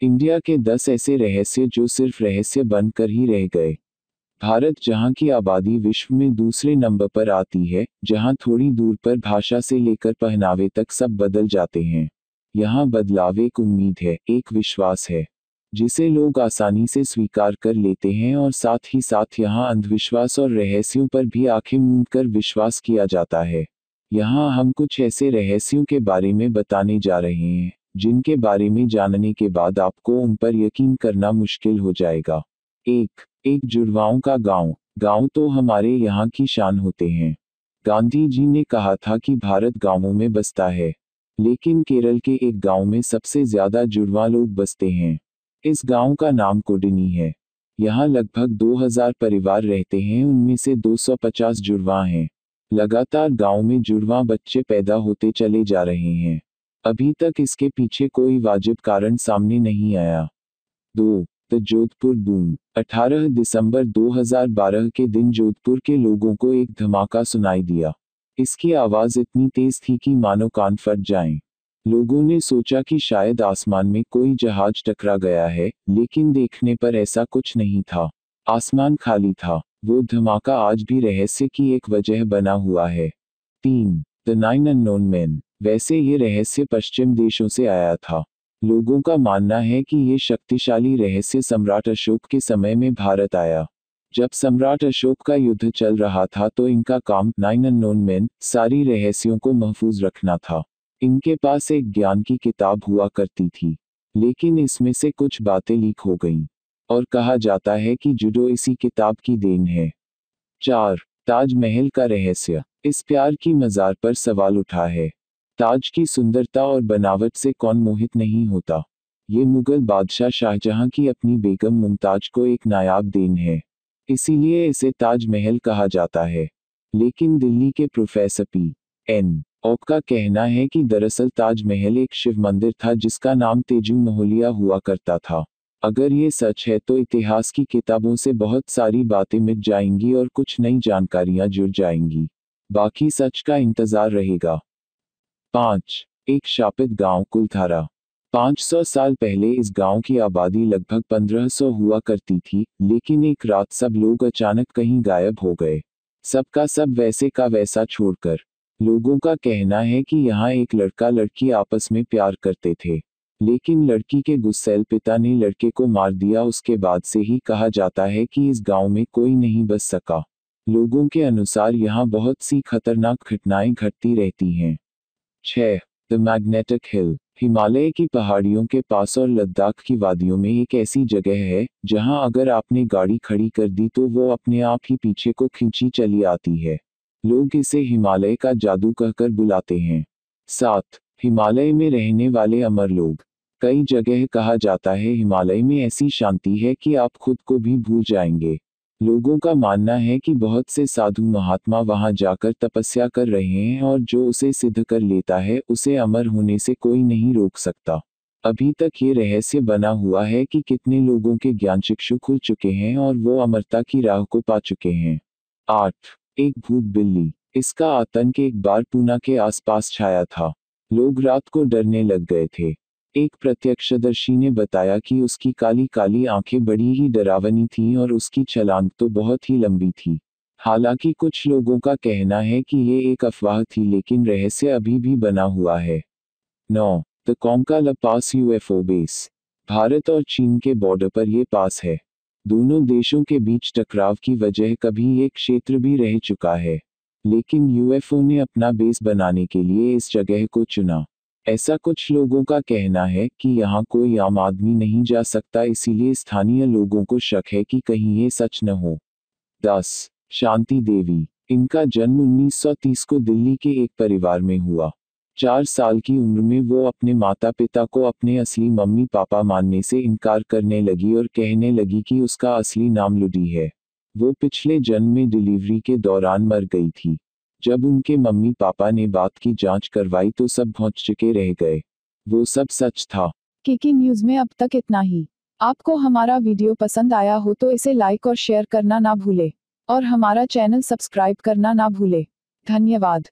India के 10 ऐसे रहस्य जो सिर्फ रहस्य बनकर ही रह गए। भारत, जहां की आबादी विश्व में दूसरे नंबर पर आती है, जहां थोड़ी दूर पर भाषा से लेकर पहनावे तक सब बदल जाते हैं। यहां बदलाव एक उम्मीद है, एक विश्वास है, जिसे लोग आसानी से स्वीकार कर लेते हैं, और साथ ही साथ यहां अंधविश्वास और रहस्यों पर भी आंखें मूंद कर विश्वास किया जाता है। यहाँ हम कुछ ऐसे रहस्यों के बारे में बताने जा रहे हैं, जिनके बारे में जानने के बाद आपको उन पर यकीन करना मुश्किल हो जाएगा। एक जुड़वाओं का गांव। गांव तो हमारे यहाँ की शान होते हैं। गांधी जी ने कहा था कि भारत गांवों में बसता है, लेकिन केरल के एक गांव में सबसे ज्यादा जुड़वा लोग बसते हैं। इस गांव का नाम कोडनी है। यहाँ लगभग 2000 परिवार रहते हैं, उनमें से 250 जुड़वा हैं। लगातार गांव में जुड़वा बच्चे पैदा होते चले जा रहे हैं। अभी तक इसके पीछे कोई वाजिब कारण सामने नहीं आया। 2. The Jodhpur boom. 18 दिसंबर 2012 के दिन जोधपुर के लोगों को एक धमाका सुनाई दिया। इसकी आवाज इतनी तेज थी कि मानो कान फट जाएं। लोगों ने सोचा कि शायद आसमान में कोई जहाज टकरा गया है, लेकिन देखने पर ऐसा कुछ नहीं था। आसमान खाली था। वो धमाका आज भी रहस्य की एक वजह बना हुआ है। 3. The 9 unknown man. वैसे ये रहस्य पश्चिम देशों से आया था। लोगों का मानना है कि ये शक्तिशाली रहस्य सम्राट अशोक के समय में भारत आया। जब सम्राट अशोक का युद्ध चल रहा था तो इनका काम 9 अननोन मैन, सारी रहस्यों को महफूज रखना था। इनके पास एक ज्ञान की किताब हुआ करती थी, लेकिन इसमें से कुछ बातें लीक हो गईं, और कहा जाता है कि जुडो इसी किताब की देन है। 4. ताजमहल का रहस्य। इस प्यार की मज़ार पर सवाल उठा है। ताज की सुंदरता और बनावट से कौन मोहित नहीं होता। ये मुगल बादशाह शाहजहां की अपनी बेगम मुमताज को एक नायाब देन है, इसीलिए इसे ताजमहल कहा जाता है। लेकिन दिल्ली के प्रोफेसर P.N. ओक का कहना है कि दरअसल ताजमहल एक शिव मंदिर था जिसका नाम तेजू महलिया हुआ करता था। अगर ये सच है तो इतिहास की किताबों से बहुत सारी बातें मिट जाएंगी और कुछ नई जानकारियां जुड़ जाएंगी। बाकी सच का इंतजार रहेगा। 5. एक शापित गांव कुलधारा। 500 साल पहले इस गांव की आबादी लगभग 1500 हुआ करती थी, लेकिन एक रात सब लोग अचानक कहीं गायब हो गए। सबका सब वैसे का वैसा छोड़कर। लोगों का कहना है कि यहाँ एक लड़का लड़की आपस में प्यार करते थे, लेकिन लड़की के गुस्सैल पिता ने लड़के को मार दिया। उसके बाद से ही कहा जाता है कि इस गांव में कोई नहीं बस सका। लोगों के अनुसार यहाँ बहुत सी खतरनाक घटनाएं घटती रहती हैं। 6. The magnetic hill. हिमालय की पहाड़ियों के पास और लद्दाख की वादियों में एक ऐसी जगह है, जहां अगर आपने गाड़ी खड़ी कर दी तो वो अपने आप ही पीछे को खींची चली आती है। लोग इसे हिमालय का जादू कहकर बुलाते हैं। 7. हिमालय में रहने वाले अमर लोग। कई जगह कहा जाता है हिमालय में ऐसी शांति है कि आप खुद को भी भूल जाएंगे। लोगों का मानना है कि बहुत से साधु महात्मा वहां जाकर तपस्या कर रहे हैं, और जो उसे सिद्ध कर लेता है उसे अमर होने से कोई नहीं रोक सकता। अभी तक ये रहस्य बना हुआ है कि कितने लोगों के ज्ञान चक्षु खुल चुके हैं और वो अमरता की राह को पा चुके हैं। 8. एक भूत बिल्ली। इसका आतंक एक बार पूना के आसपास छाया था। लोग रात को डरने लग गए थे। एक प्रत्यक्षदर्शी ने बताया कि उसकी काली काली आंखें बड़ी ही डरावनी थीं और उसकी छलांग तो बहुत ही लंबी थी। हालांकि कुछ लोगों का कहना है कि ये एक अफवाह थी, लेकिन रहस्य अभी भी बना हुआ है। 9. The Kongka La pass UFO base. Bharat और चीन के बॉर्डर पर ये पास है। दोनों देशों के बीच टकराव की वजह कभी ये क्षेत्र भी रह चुका है, लेकिन यूएफओ ने अपना बेस बनाने के लिए इस जगह को चुना। ऐसा कुछ लोगों का कहना है कि यहाँ कोई आम आदमी नहीं जा सकता, इसीलिए स्थानीय लोगों को शक है कि कहीं ये सच न हो। 10. शांति देवी। इनका जन्म 1930 को दिल्ली के एक परिवार में हुआ। 4 साल की उम्र में वो अपने माता पिता को अपने असली मम्मी पापा मानने से इनकार करने लगी और कहने लगी कि उसका असली नाम लुडी है। वो पिछले जन्म में डिलीवरी के दौरान मर गई थी। जब उनके मम्मी पापा ने बात की जांच करवाई तो सब भौंच चुके रह गए। वो सब सच था। केके न्यूज़ में अब तक इतना ही। आपको हमारा वीडियो पसंद आया हो तो इसे लाइक और शेयर करना ना भूले। और हमारा चैनल सब्सक्राइब करना ना भूले। धन्यवाद।